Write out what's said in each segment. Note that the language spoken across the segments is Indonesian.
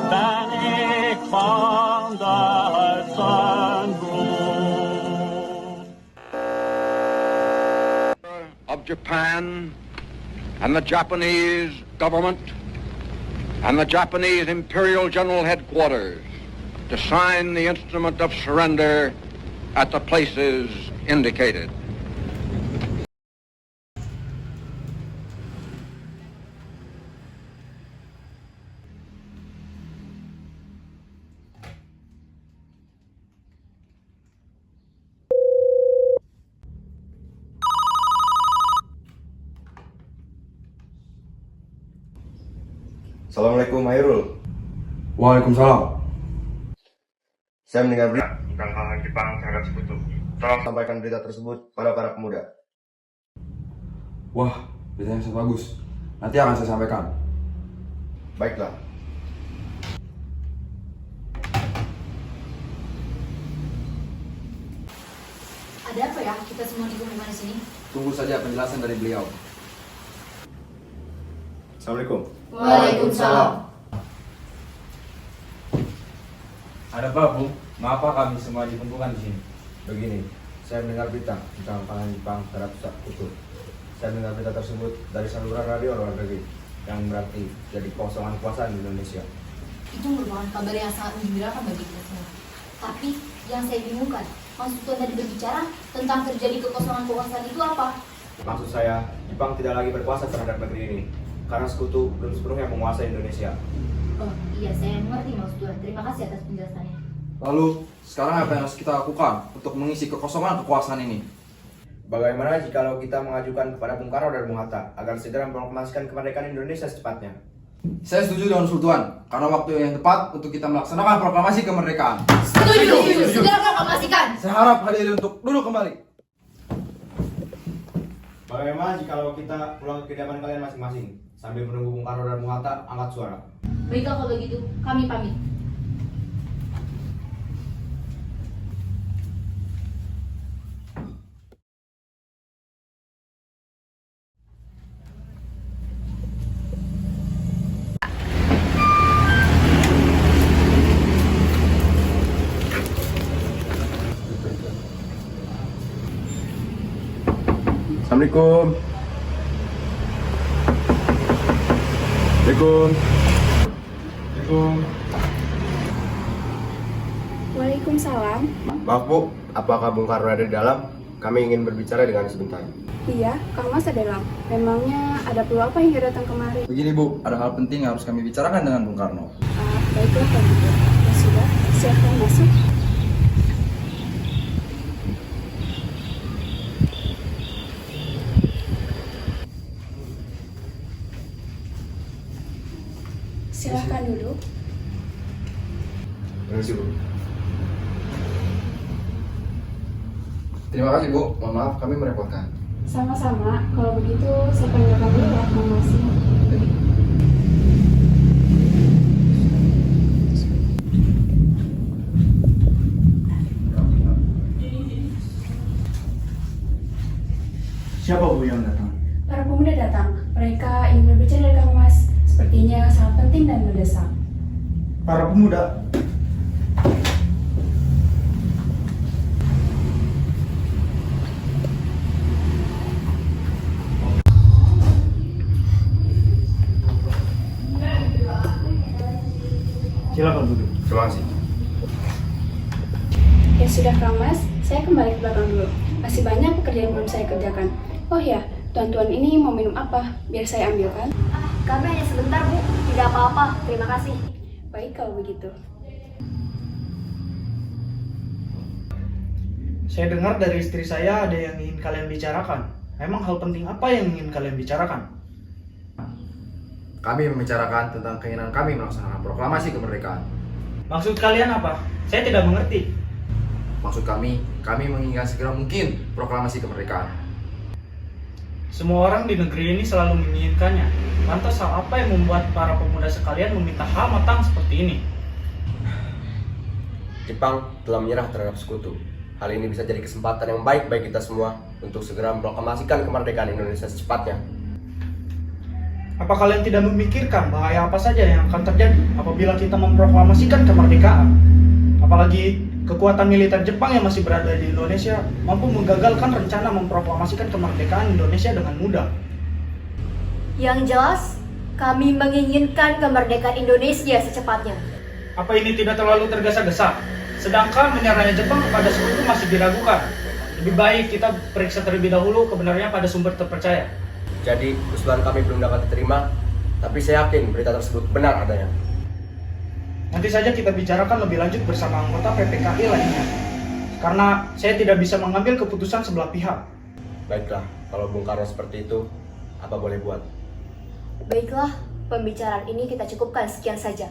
than ik van Duitsland of Japan and the Japanese government and the Japanese Imperial General Headquarters to sign the instrument of surrender at the places indicated. Assalamualaikum Hairul. Waalaikumsalam. Saya mendengar berita tentang hal Jepang terhadap sekutu. Tolong sampaikan berita tersebut pada para pemuda. Wah, beritanya sangat bagus. Nanti akan saya sampaikan. Baiklah. Ada apa ya kita semua dikumpulkan di sini? Tunggu saja penjelasan dari beliau. Assalamualaikum. Waalaikumsalam. Ada apa, Bu? Mengapa kami semua dikumpulkan di sini? Begini, saya mendengar berita tentang pangan Jepang terhadap sekutu. Saya mendengar berita tersebut dari saluran radio luar negeri yang berarti jadi kekosongan kekuasaan di Indonesia. Itu merupakan kabar yang sangat menggembirakan bagi kita semua. Tapi yang saya bingungkan, maksud Tuhan tadi berbicara tentang terjadi kekosongan kekuasaan itu apa? Maksud saya, Jepang tidak lagi berkuasa terhadap negeri ini karena sekutu belum sepenuhnya menguasai Indonesia. Oh iya, saya mengerti maksud Tuhan. Terima kasih atas penjelasannya. Lalu, sekarang apa yang harus kita lakukan untuk mengisi kekosongan kekuasaan ini? Bagaimana jikalau kita mengajukan kepada Bung Karno dan Bung Hatta agar segera memproklamasikan kemerdekaan Indonesia secepatnya? Saya setuju dengan usul Tuan, karena waktu yang tepat untuk kita melaksanakan proklamasi kemerdekaan. Setuju. Segera proklamasikan. Saya harap hadirin untuk duduk kembali. Bagaimana jikalau kita pulang ke kediaman kalian masing-masing sambil menunggu Bung Karno dan Bung Hatta angkat suara? Baiklah kalau begitu, kami pamit. Assalamualaikum. Assalamualaikum. Waalaikumsalam. Maaf Bu, apakah Bung Karno ada di dalam? Kami ingin berbicara dengan sebentar. Iya, Kang Mas ada dalam. Memangnya ada perlu apa hingga datang kemari? Begini Bu, ada hal penting yang harus kami bicarakan dengan Bung Karno. Baiklah kalau gitu. Ya sudah, silahkan masuk. Silahkan duduk. Terima kasih Bu. Terima kasih Bu, mohon maaf kami merepotkan. Sama-sama. Kalau begitu, saya panggilkan dulu ya, Kang Mas. Siapa Bu yang datang? Para pemuda datang. Mereka ingin berbicara dengan Kang Mas. Sepertinya sangat penting dan mendesak. Para pemuda. Silakan duduk. Terima kasih. Ya sudah Kang Mas, saya kembali ke belakang dulu. Masih banyak pekerjaan yang belum saya kerjakan. Oh ya, tuan-tuan ini mau minum apa? Biar saya ambilkan. Kami hanya sebentar, Bu. Tidak apa-apa. Terima kasih. Baik kalau begitu. Saya dengar dari istri saya ada yang ingin kalian bicarakan. Memang hal penting apa yang ingin kalian bicarakan? Kami membicarakan tentang keinginan kami melaksanakan proklamasi kemerdekaan. Maksud kalian apa? Saya tidak mengerti. Maksud kami menginginkan segera mungkin proklamasi kemerdekaan. Semua orang di negeri ini selalu menginginkannya. Lantas hal apa yang membuat para pemuda sekalian meminta hal matang seperti ini? Jepang telah menyerah terhadap sekutu. Hal ini bisa jadi kesempatan yang baik bagi kita semua untuk segera memproklamasikan kemerdekaan Indonesia secepatnya. Apa kalian tidak memikirkan bahaya apa saja yang akan terjadi apabila kita memproklamasikan kemerdekaan? Apalagi kekuatan militer Jepang yang masih berada di Indonesia mampu menggagalkan rencana memproklamasikan kemerdekaan Indonesia dengan mudah. Yang jelas, kami menginginkan kemerdekaan Indonesia secepatnya. Apa ini tidak terlalu tergesa-gesa? Sedangkan menyerahnya Jepang kepada sekutu masih diragukan. Lebih baik kita periksa terlebih dahulu kebenarannya pada sumber terpercaya. Jadi usulan kami belum dapat diterima, tapi saya yakin berita tersebut benar adanya. Nanti saja kita bicarakan lebih lanjut bersama anggota PPKI lainnya. Karena saya tidak bisa mengambil keputusan sebelah pihak. Baiklah, kalau Bung Karno seperti itu, apa boleh buat? Baiklah, pembicaraan ini kita cukupkan sekian saja.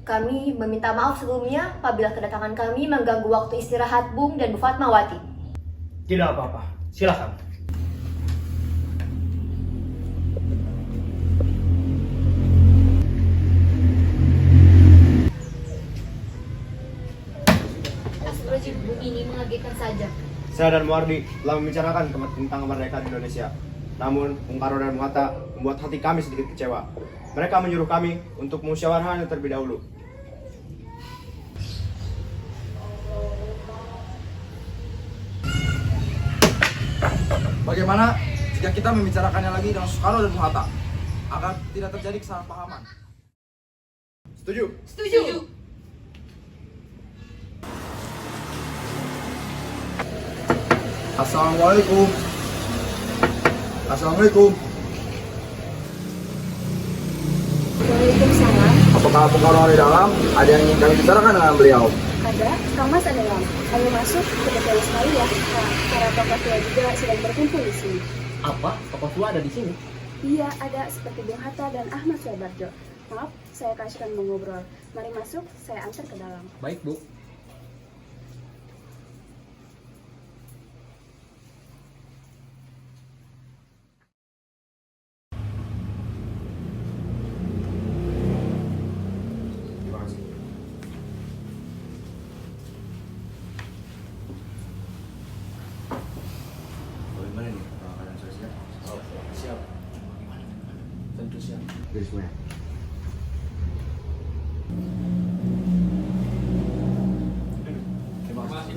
Kami meminta maaf sebelumnya apabila kedatangan kami mengganggu waktu istirahat Bung dan Bu Fatmawati. Tidak apa-apa, silakan. Astagfirullahaladzim, Bung, ini mengagetkan saja. Saya dan Muardi telah membicarakan tentang kemerdekaan Indonesia. Namun, Bung Karno dan Bung Hatta membuat hati kami sedikit kecewa. Mereka menyuruh kami untuk musyawarahnya terlebih dahulu. Bagaimana jika kita membicarakannya lagi dengan Soekarno dan Bung Hatta agar tidak terjadi kesalahpahaman? Setuju? Setuju. Assalamualaikum. Assalamualaikum. Waalaikumsalam. Apakah Bung Karno ada di dalam? Ada yang ingin kami bicarakan dengan beliau. Ada, Kang Mas ada dalam. Ayo masuk, kebetulan sekali ya. Nah, para tokoh tua juga sedang berkumpul di sini. Apa? Tokoh tua ada di sini? Iya, ada seperti Bung Hatta dan Ahmad Suebarjo. Maaf, saya kasihkan mengobrol. Mari masuk, saya antar ke dalam. Baik, Bu. Terima kasih. Bagaimana nih? Kalian sudah siap? Oh, siap. Tentu siap. Jadi semuanya. Terima kasih.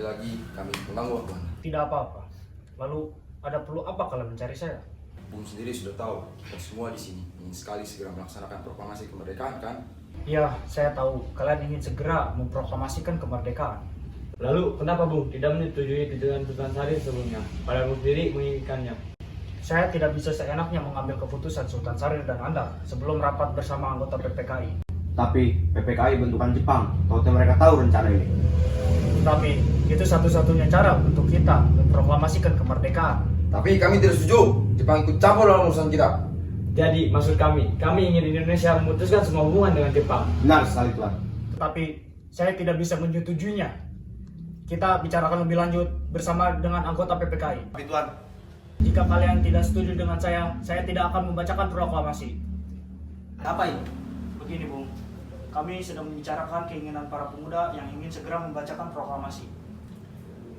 Lagi kami mengganggu waktu Anda. Tidak apa-apa. Lalu ada perlu apa kalian mencari saya? Bung sendiri sudah tahu kita semua di sini ingin sekali segera melaksanakan proklamasi kemerdekaan, kan? Ya, saya tahu kalian ingin segera memproklamasikan kemerdekaan. Lalu kenapa Bung tidak menyetujui tujuan Sultan Syahrir sebelumnya? Padahal Bung sendiri menginginkannya. Saya tidak bisa seenaknya mengambil keputusan Sultan Syahrir dan Anda sebelum rapat bersama anggota PPKI. Tapi PPKI bentukan Jepang, tahu mereka tahu rencana ini. Tapi itu satu-satunya cara untuk kita memproklamasikan kemerdekaan. Tapi kami tidak setuju Jepang ikut campur dalam urusan kita. Jadi maksud kami ingin Indonesia memutuskan semua hubungan dengan Jepang. Benar sekali Tuan. Tapi saya tidak bisa menyetujuinya. Kita bicarakan lebih lanjut bersama dengan anggota PPKI. Tapi Tuan, Jika kalian tidak setuju dengan saya tidak akan membacakan proklamasi. apa ini? Begini Bung, kami sedang membicarakan keinginan para pemuda yang ingin segera membacakan proklamasi.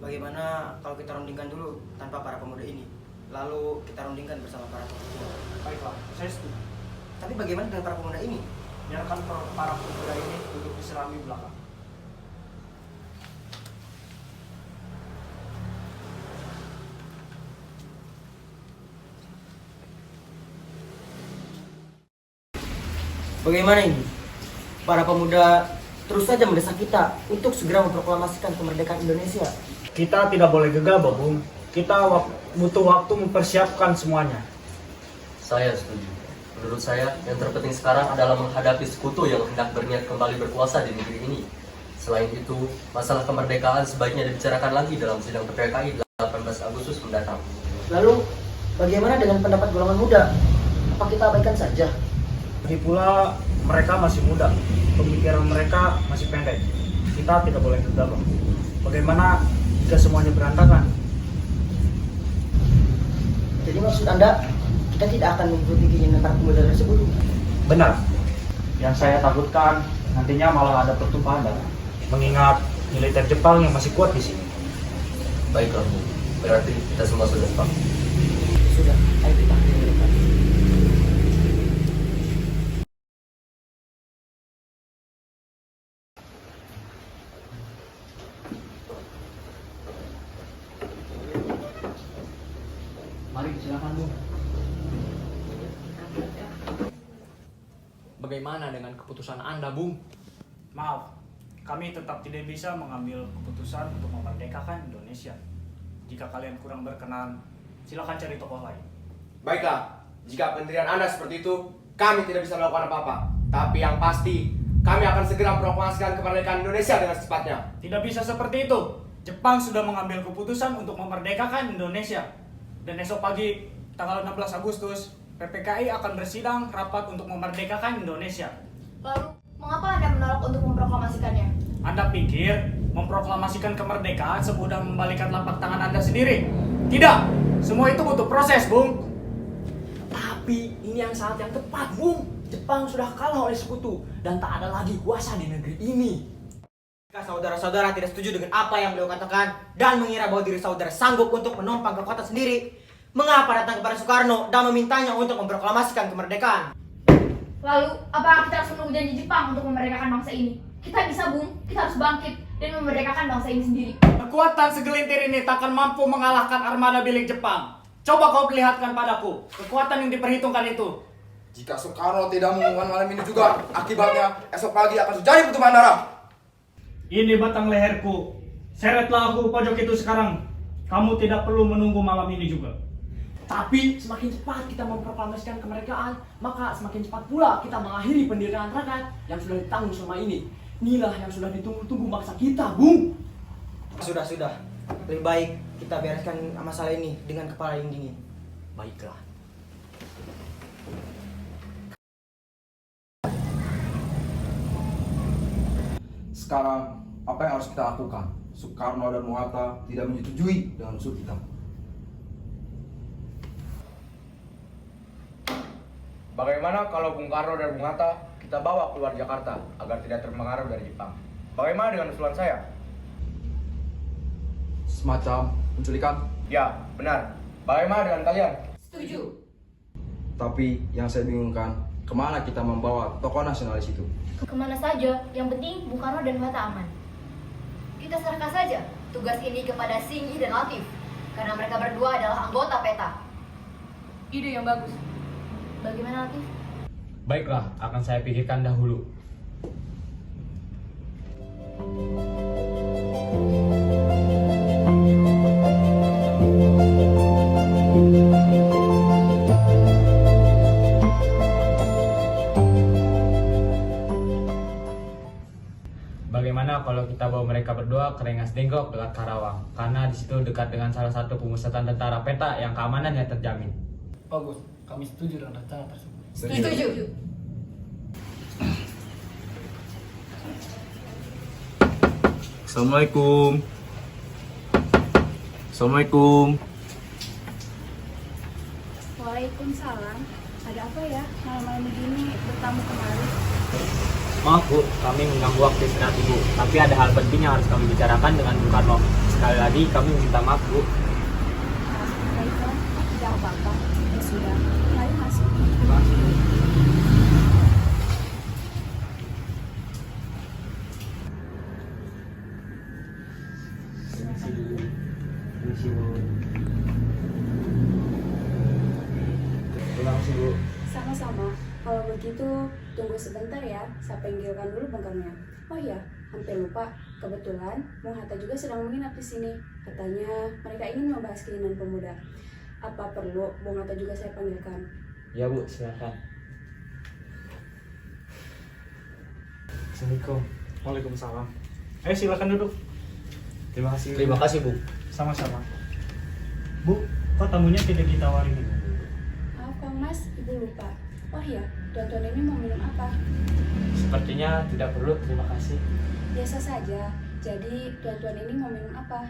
Bagaimana kalau kita rundingkan dulu tanpa para pemuda ini? Lalu kita rundingkan bersama para pemuda. Baiklah, saya setuju. Tapi bagaimana dengan para pemuda ini? Biarkan para pemuda ini duduk di serambi belakang. Bagaimana ini? Para pemuda terus saja mendesak kita untuk segera memproklamasikan kemerdekaan Indonesia. Kita tidak boleh gegabah Bung. Kita butuh waktu mempersiapkan semuanya. Saya setuju. Menurut saya, yang terpenting sekarang adalah menghadapi sekutu yang hendak berniat kembali berkuasa di negeri ini. Selain itu, masalah kemerdekaan sebaiknya dibicarakan lagi dalam sidang PPKI 18 Agustus mendatang. Lalu, bagaimana dengan pendapat golongan muda? Apa kita abaikan saja? Lagi pula mereka masih muda, pemikiran mereka masih pendek. Kita tidak boleh gegabah. Bagaimana jika semuanya berantakan? Jadi maksud Anda, kita tidak akan mengikuti keinginan para pemuda tersebut? Benar. Yang saya takutkan nantinya malah ada pertumpahan darah. Mengingat militer Jepang yang masih kuat di sini. Baiklah, Bu. Berarti kita semua sudah sepakat. Sudah, ayo kita ke depan. Mari silakan Bung. Bagaimana dengan keputusan Anda, Bung? Maaf, kami tetap tidak bisa mengambil keputusan untuk memerdekakan Indonesia. Jika kalian kurang berkenan, silakan cari tokoh lain. Baiklah, jika pendirian Anda seperti itu, kami tidak bisa melakukan apa-apa. Tapi yang pasti, kami akan segera proklamasikan kemerdekaan Indonesia dengan secepatnya. Tidak bisa seperti itu. Jepang sudah mengambil keputusan untuk memerdekakan Indonesia. Dan esok pagi, tanggal 16 Agustus, PPKI akan bersidang rapat untuk memerdekakan Indonesia. Lalu, mengapa Anda menolak untuk memproklamasikannya? Anda pikir memproklamasikan kemerdekaan semudah membalikan telapak tangan Anda sendiri? Tidak! Semua itu butuh proses, Bung. Tapi ini yang saat yang tepat, Bung. Jepang sudah kalah oleh sekutu dan tak ada lagi kuasa di negeri ini. Jika saudara-saudara tidak setuju dengan apa yang beliau katakan dan mengira bahwa diri saudara sanggup untuk menumpang kekuatan sendiri, mengapa datang kepada Soekarno dan memintanya untuk memproklamasikan kemerdekaan? Lalu, apakah kita harus menunggu janji Jepang untuk memerdekakan bangsa ini? Kita bisa, Bung. Kita harus bangkit dan memerdekakan bangsa ini sendiri. Kekuatan segelintir ini takkan mampu mengalahkan armada milik Jepang. Coba kau perlihatkan padaku kekuatan yang diperhitungkan itu. Jika Soekarno tidak mengumumkan malam ini juga, akibatnya esok pagi akan terjadi pertumpahan darah. Ini batang leherku. Seretlah aku pojok itu sekarang. Kamu tidak perlu menunggu malam ini juga. Tapi semakin cepat kita memproklamasikan kemerdekaan, maka semakin cepat pula kita mengakhiri pendirian rakyat yang sudah ditanggung selama ini. Inilah yang sudah ditunggu-tunggu bangsa kita, Bung. Sudah. Lebih baik kita bereskan masalah ini dengan kepala yang dingin. Baiklah. Sekarang, apa yang harus kita lakukan? Soekarno dan Muhatta tidak menyetujui dengan usul kita. Bagaimana kalau Bung Karno dan Bung Hatta kita bawa keluar Jakarta agar tidak terpengaruh dari Jepang? Bagaimana dengan usulan saya? Semacam penculikan. Ya, benar. Bagaimana dengan kalian? Setuju. Tapi yang saya bingungkan, kemana kita membawa tokoh nasionalis itu? Kemana saja, yang penting Bung Karno dan Hatta aman. Kita serahkan saja tugas ini kepada Singgi dan Latif, karena mereka berdua adalah anggota PETA. Ide yang bagus. Bagaimana, Latif? Baiklah, akan saya pikirkan dahulu. Bagaimana kalau kita bawa mereka berdua ke Rengas Dengklok dekat Karawang? Karena di situ dekat dengan salah satu pemusatan tentara PETA yang keamanannya terjamin. Bagus, kami setuju dengan rencana tersebut. Setuju. Assalamualaikum. Assalamualaikum. Waalaikumsalam. Ada apa ya malam-malam begini bertamu kemari? Maaf Bu, kami mengganggu waktu istirahat Ibu. Tapi ada hal penting yang harus kami bicarakan dengan Bung Karno. Sekali lagi kami minta maaf Bu. Baiklah, tidak apa-apa. Ya sudah, mari masuk. Terima kasih Bu. Sama-sama. Kalau begitu, tunggu sebentar ya. Saya panggilkan dulu Bung Karno. Oh iya, hampir lupa. Kebetulan, Bung Hatta juga sedang menginap di sini. Katanya mereka ingin membahas keinginan pemuda. Apa perlu Bung Hatta juga saya panggilkan? Ya Bu, silakan. Assalamualaikum. Waalaikumsalam. Ayo silakan duduk. Terima kasih. Terima kasih, Bu. Sama-sama. Bu, kok tamunya tidak ditawari nih? Maaf Kang Mas, Ibu lupa. Oh iya, tuan-tuan ini mau minum apa? Sepertinya tidak perlu, terima kasih. Biasa saja. Jadi, tuan-tuan ini mau minum apa?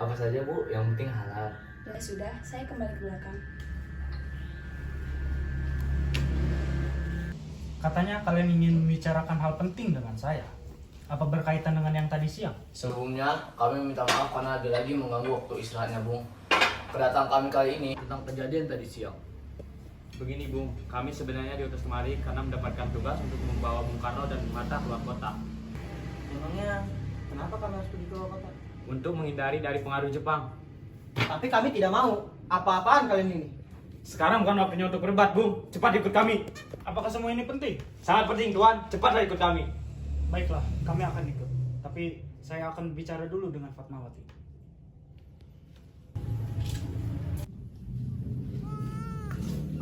Apa saja, Bu, yang penting halal. Ya sudah, saya kembali ke belakang. Katanya kalian ingin membicarakan hal penting dengan saya. Apa berkaitan dengan yang tadi siang? Sebelumnya, kami minta maaf karena ada lagi mengganggu waktu istirahatnya, Bung. Kedatangan kami kali ini tentang kejadian tadi siang. Begini Bung, kami sebenarnya diutus kemari karena mendapatkan tugas untuk membawa Bung Karno dan Bung Hatta keluar kota. Memangnya kenapa kami harus pergi ke kota? Untuk menghindari dari pengaruh Jepang. Tapi kami tidak mau. Apa-apaan kalian ini? Sekarang bukan waktunya untuk berdebat, Bung. Cepat ikut kami. Apakah semua ini penting? Sangat penting Tuan, cepatlah ikut kami. Baiklah, kami akan ikut. Tapi saya akan bicara dulu dengan Fatmawati.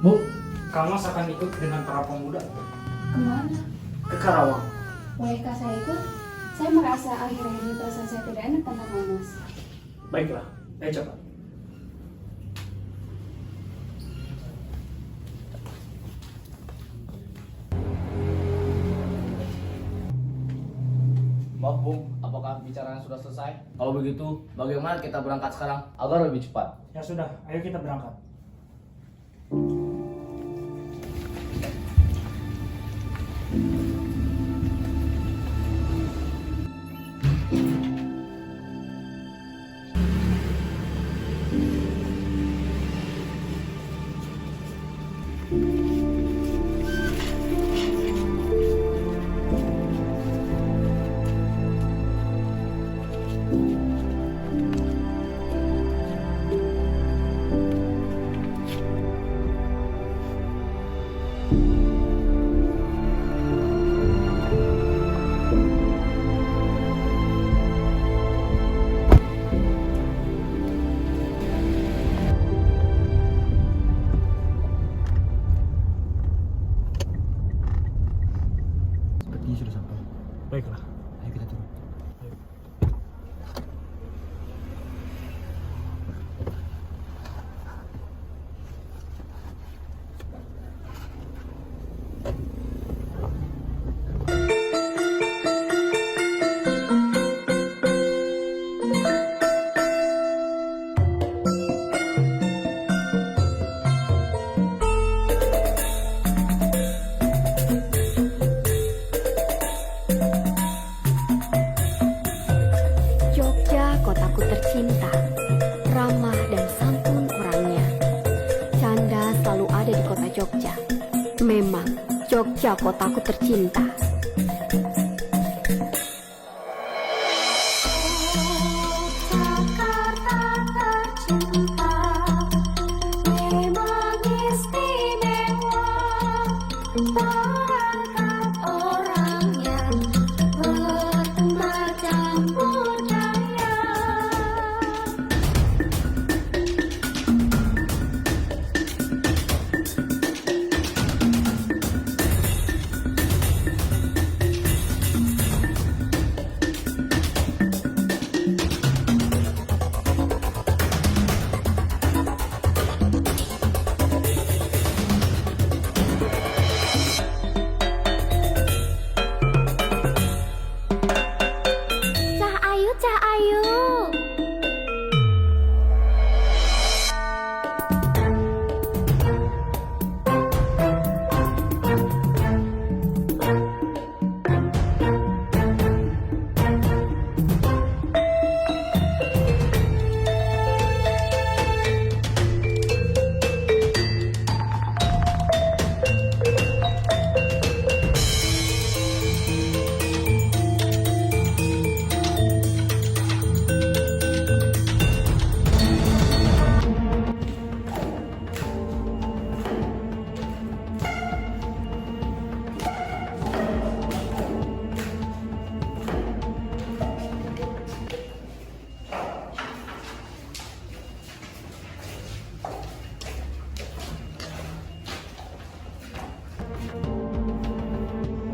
Bu, kamu akan ikut dengan para pemuda Kemana? ke Karawang. Bolehkah saya ikut? Saya merasa akhir-akhir ini perasaan saya tidak enak tanpa Mas. Baiklah, ayo cepat. Maaf, Bung, apakah bicaranya sudah selesai? Kalau begitu, bagaimana kita berangkat sekarang agar lebih cepat? Ya sudah, ayo kita berangkat. Sepertinya sudah sampai. Baiklah. Ayo kita turun. Jogja, kotaku tercinta, ramah dan santun orangnya. Canda selalu ada di kota Jogja. Memang, Jogja kotaku tercinta. Cah Ayu.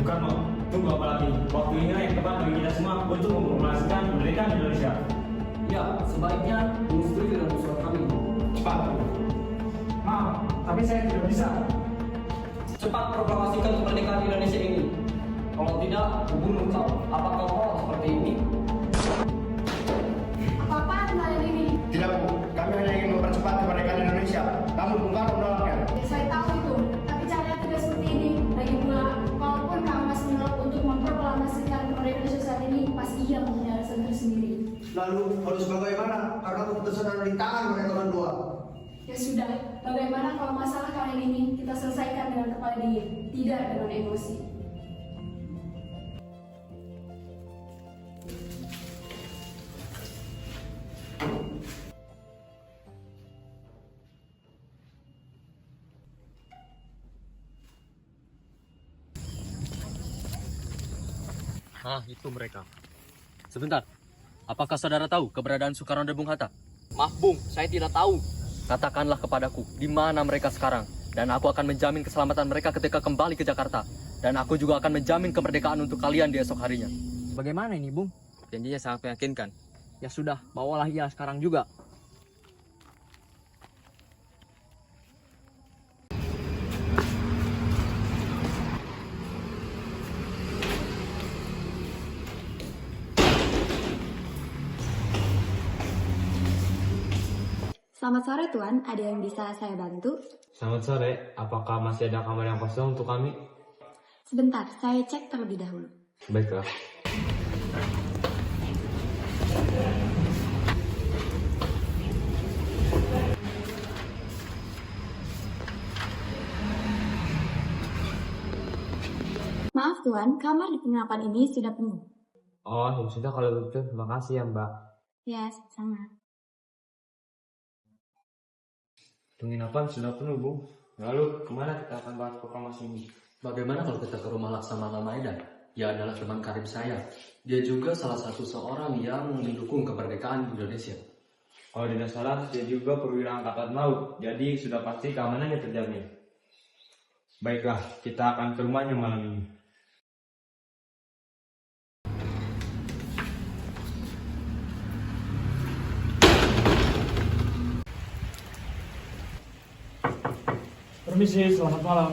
Karno, tunggu apa lagi? Waktu ini yang tepat bagi kita semua untuk mempromosikan kemerdekaan Indonesia. Ya, sebaiknya menyetujui dengan usulan kami. Cepat. Maaf, tapi saya tidak bisa. Cepat proklamasikan kemerdekaan Indonesia ini. Kalau tidak, bunuh kau. Apakah kau seperti ini? Apa-apaan kalian ini? Tidak, Bu. Kami hanya ingin mempercepat kemerdekaan Indonesia. Namun Bung Karno menolaknya. Ya, saya tahu itu, tapi caranya tidak seperti ini. Lagi pula, walaupun kamu masih menolak untuk memproklamasikan kemerdekaan Indonesia saat ini, Lalu harus bagaimana? Karena keputusan ada di tangan mereka berdua. Ya sudah, bagaimana kalau masalah kalian ini kita selesaikan dengan kepala dingin, tidak dengan emosi. Ah, itu mereka. Sebentar, apakah saudara tahu keberadaan Soekarno dan Bung Hatta? Maaf Bung, saya tidak tahu. Katakanlah kepadaku, di mana mereka sekarang. Dan aku akan menjamin keselamatan mereka ketika kembali ke Jakarta. Dan aku juga akan menjamin kemerdekaan untuk kalian di esok harinya. Bagaimana ini Bung? Janjinya sangat meyakinkan. Ya sudah, bawalah ia sekarang juga. Selamat sore Tuan, ada yang bisa saya bantu? Selamat sore, apakah masih ada kamar yang kosong untuk kami? Sebentar, saya cek terlebih dahulu. Baiklah. Maaf Tuan, kamar di penginapan ini sudah penuh. Oh, ya sudah kalau begitu. Terima kasih ya Mbak. Ya, sama. Penginapan sudah penuh, Bung. Lalu kemana kita akan bahas proklamasi ini? Bagaimana kalau kita ke rumah Laksamana Maedan? Dia adalah teman karib saya. Dia juga salah satu seorang yang mendukung kemerdekaan Indonesia. Kalau tidak salah, dia juga perwira angkatan laut. Jadi sudah pasti keamanannya terjamin. Baiklah, kita akan ke rumahnya malam ini. Permisi, selamat malam.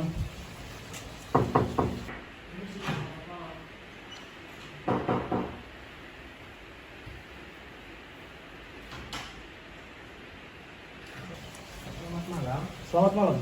Selamat malam.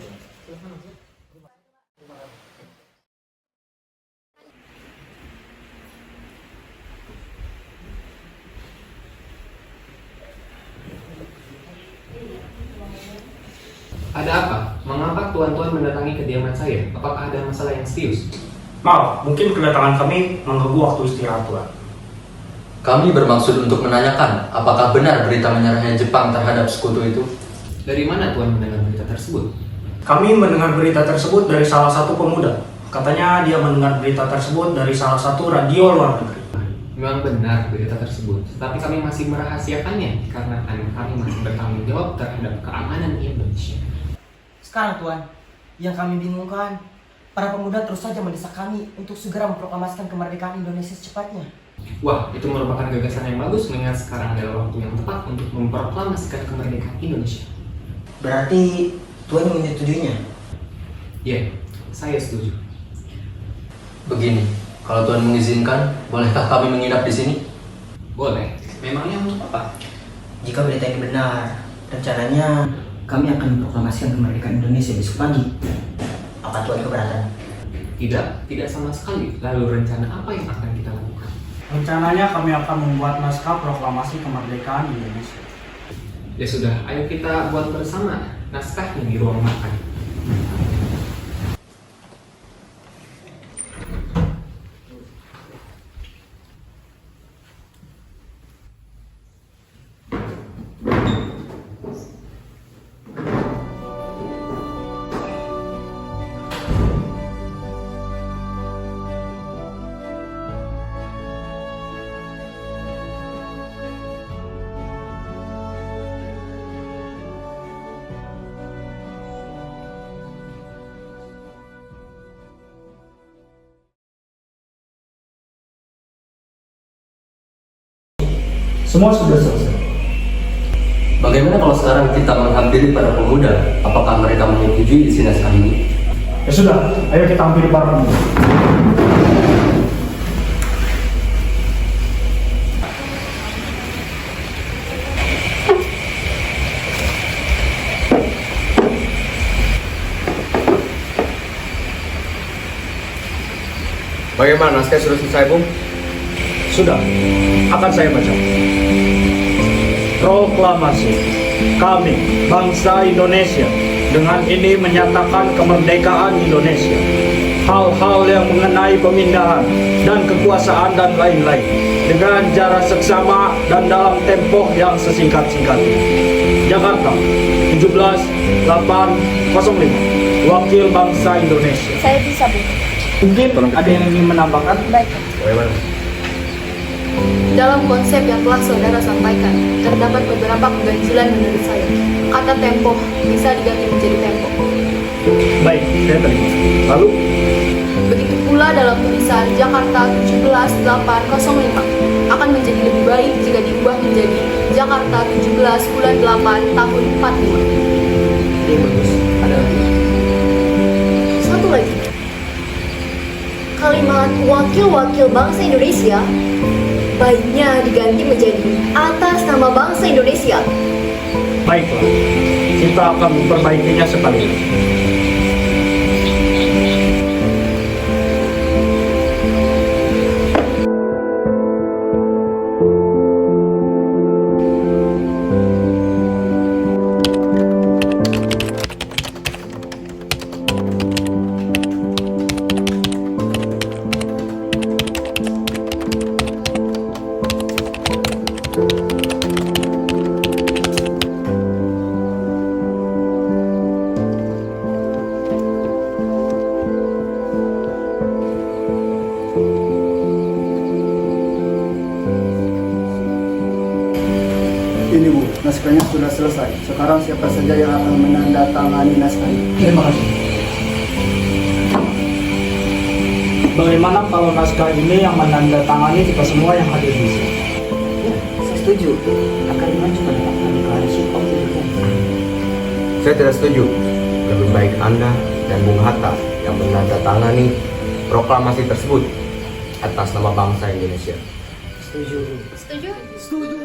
Ada apa? Mengapa tuan-tuan mendatangi kediaman saya? Apakah ada masalah yang serius? Maaf, mungkin kedatangan kami mengganggu waktu istirahat Tuan. Kami bermaksud untuk menanyakan apakah benar berita menyerahnya Jepang terhadap sekutu itu? Dari mana tuan mendengar berita tersebut? Kami mendengar berita tersebut dari salah satu pemuda. Katanya dia mendengar berita tersebut dari salah satu radio luar negeri. Memang benar berita tersebut, tetapi kami masih merahasiakannya karena kami masih bertanggung jawab terhadap keamanan Indonesia. Sekarang Tuan, yang kami bingungkan, para pemuda terus saja mendesak kami untuk segera memproklamasikan kemerdekaan Indonesia secepatnya. Wah, itu merupakan gagasan yang bagus mengingat sekarang adalah waktu yang tepat untuk memproklamasikan kemerdekaan Indonesia. Berarti Tuan menyetujuinya? Ya, saya setuju. Begini, kalau Tuan mengizinkan, bolehkah kami menginap di sini? Boleh. Memangnya untuk apa? Jika berita ini benar, rencananya kami akan memproklamasikan kemerdekaan Indonesia besok pagi. Apa Tuan keberatan? Tidak sama sekali. Lalu rencana apa yang akan kita lakukan? Rencananya kami akan membuat naskah proklamasi kemerdekaan Indonesia. Ya sudah, ayo kita buat bersama naskahnya di ruang makan. Semua sudah selesai. Bagaimana kalau sekarang kita menghampiri para pemuda? Apakah mereka menyetujui isi naskah ini? Ya sudah, ayo kita hampiri para pemuda. Bagaimana naskah sudah selesai, Bung? Sudah, akan saya baca. Proklamasi. Kami, bangsa Indonesia, dengan ini menyatakan kemerdekaan Indonesia. Hal-hal yang mengenai pemindahan dan kekuasaan dan lain-lain dengan jarak seksama dan dalam tempo yang sesingkat-singkatnya. Jakarta, 17/8/05, Wakil Bangsa Indonesia. Saya bisa, Bu. Mungkin ada yang ingin menambahkan? Baik. Dalam konsep yang telah saudara sampaikan, terdapat beberapa keganjilan menurut saya. Kata tempo bisa diganti menjadi tempo. Baik, saya terima. Lalu? Begitu pula dalam tulisan Jakarta 17/8/05 akan menjadi lebih baik jika diubah menjadi Jakarta 17/8/45. Ini bagus. Ada lagi? Satu lagi. Kalimat wakil-wakil bangsa Indonesia baiknya diganti menjadi atas nama bangsa Indonesia. Baiklah, kita akan memperbaikinya sekali. Ini Bu, naskahnya sudah selesai. Sekarang siapa saja yang akan menandatangani naskah ini? Terima kasih. Bagaimana kalau naskah ini yang menandatangani kita semua yang hadir di sini? Ya, saya setuju. Akan mengajukan deklarasi konstitusi. Saya tidak setuju. Lebih baik Anda dan Bung Hatta yang menandatangani proklamasi tersebut atas nama bangsa Indonesia. Setuju. Setuju? Setuju.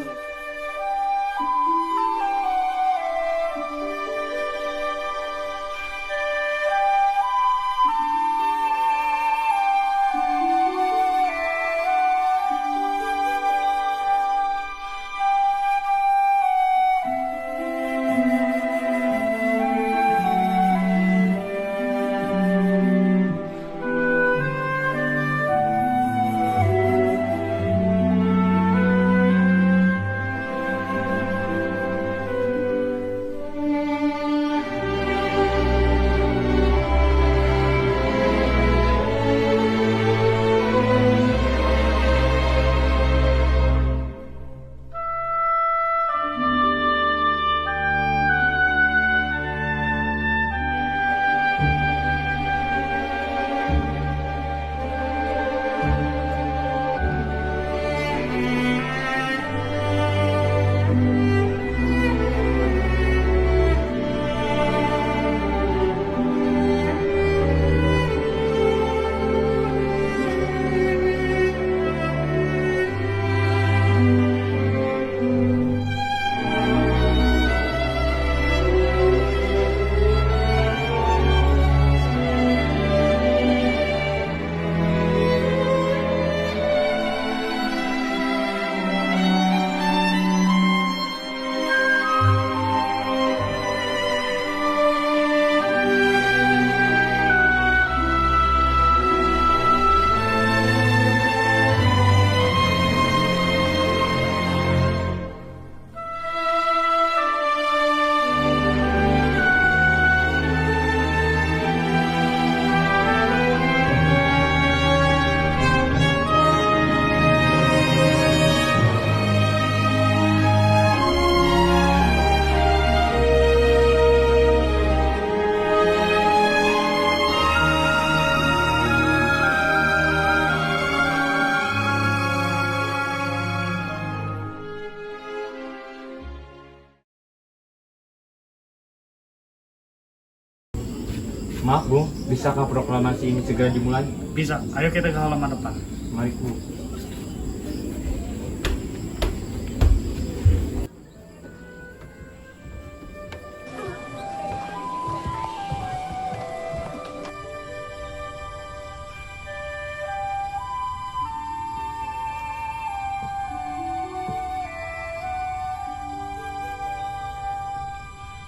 Maaf Bu, bisakah proklamasi ini segera dimulai? Bisa, ayo kita ke halaman depan. Mari Bu.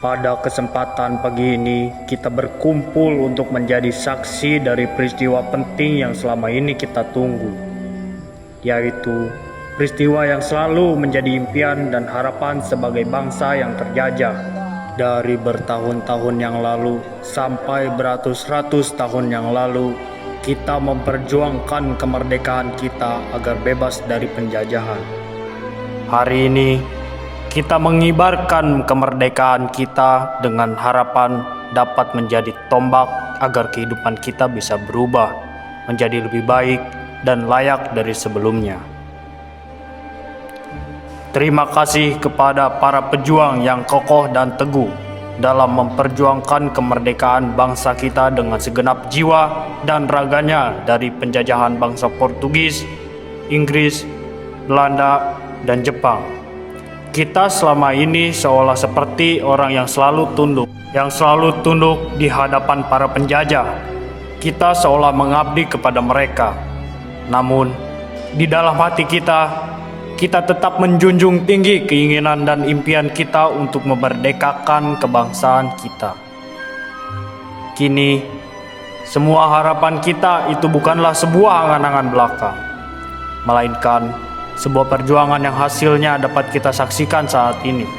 Pada kesempatan pagi ini, kita berkumpul untuk menjadi saksi dari peristiwa penting yang selama ini kita tunggu, yaitu peristiwa yang selalu menjadi impian dan harapan sebagai bangsa yang terjajah. Dari bertahun-tahun yang lalu sampai beratus-ratus tahun yang lalu, kita memperjuangkan kemerdekaan kita agar bebas dari penjajahan. Hari ini, kita mengibarkan kemerdekaan kita dengan harapan dapat menjadi tombak agar kehidupan kita bisa berubah menjadi lebih baik dan layak dari sebelumnya. Terima kasih kepada para pejuang yang kokoh dan teguh dalam memperjuangkan kemerdekaan bangsa kita dengan segenap jiwa dan raganya dari penjajahan bangsa Portugis, Inggris, Belanda, dan Jepang. Kita selama ini seolah seperti orang yang selalu tunduk di hadapan para penjajah. Kita seolah mengabdi kepada mereka. Namun, di dalam hati kita tetap menjunjung tinggi keinginan dan impian kita untuk memerdekakan kebangsaan kita. Kini, semua harapan kita itu bukanlah sebuah angan-angan belaka, melainkan sebuah perjuangan yang hasilnya dapat kita saksikan saat ini.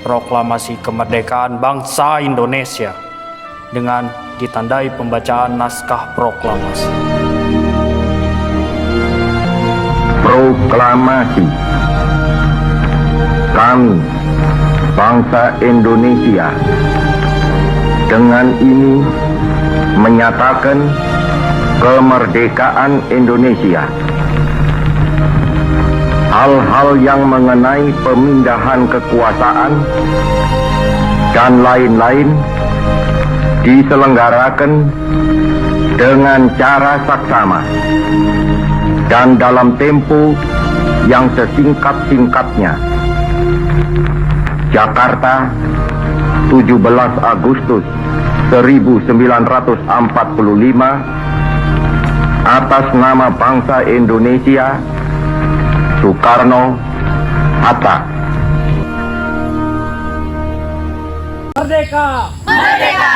Proklamasi kemerdekaan bangsa Indonesia dengan ditandai pembacaan naskah proklamasi. Proklamasi. Kami, bangsa Indonesia, dengan ini menyatakan kemerdekaan Indonesia. Hal-hal yang mengenai pemindahan kekuasaan dan lain-lain diselenggarakan dengan cara saksama dan dalam tempo yang sesingkat-singkatnya. Jakarta, 17 Agustus 1945, atas nama bangsa Indonesia, Soekarno, Hatta. Merdeka! Merdeka!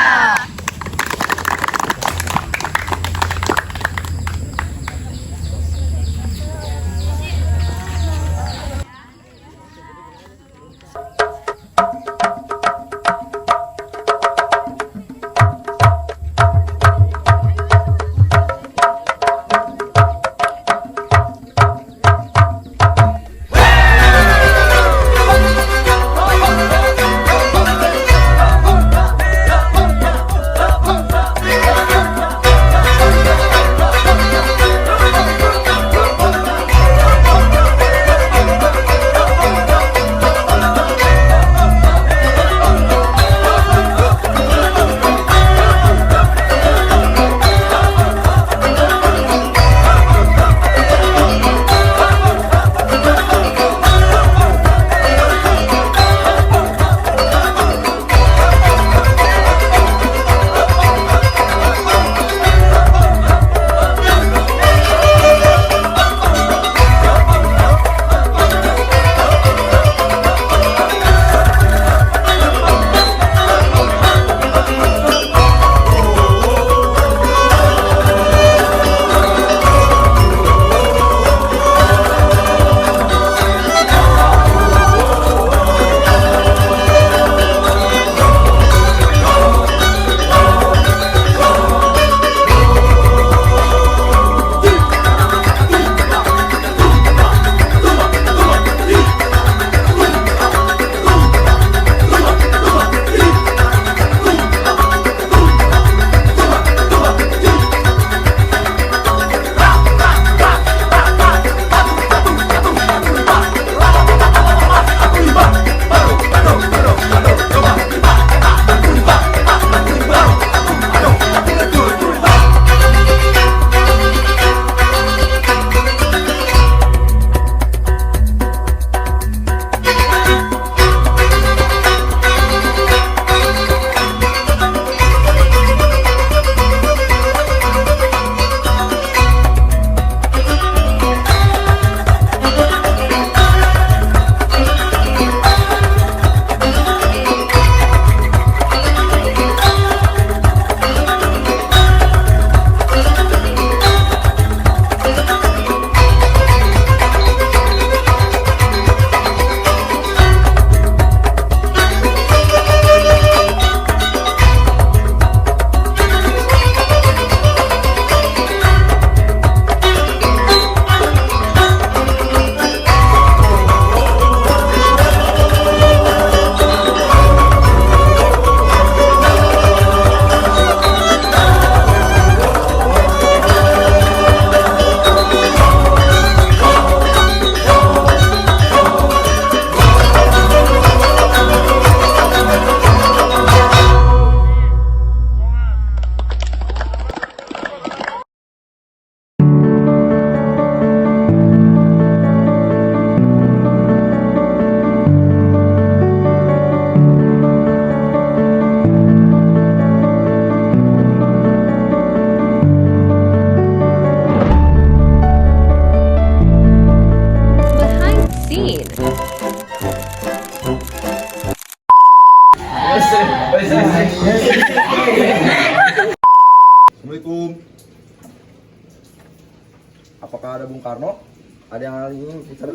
Apakah ada Bung Karno? Ada yang ingin bicara?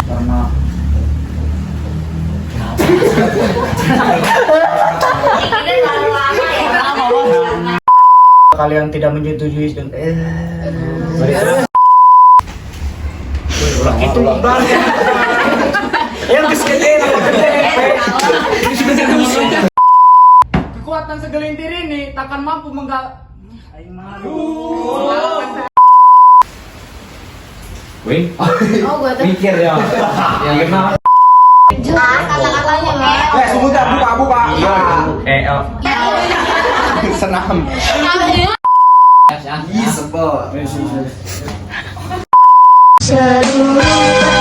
Karena kalian tidak menyetujui dan itu yang kekuatan segelintir ini takkan mampu Wih, gua mikir ya. Gimana? jelas kata-katanya, Pak. sebentar, buka. Senam. Iya, sebel. Seluruh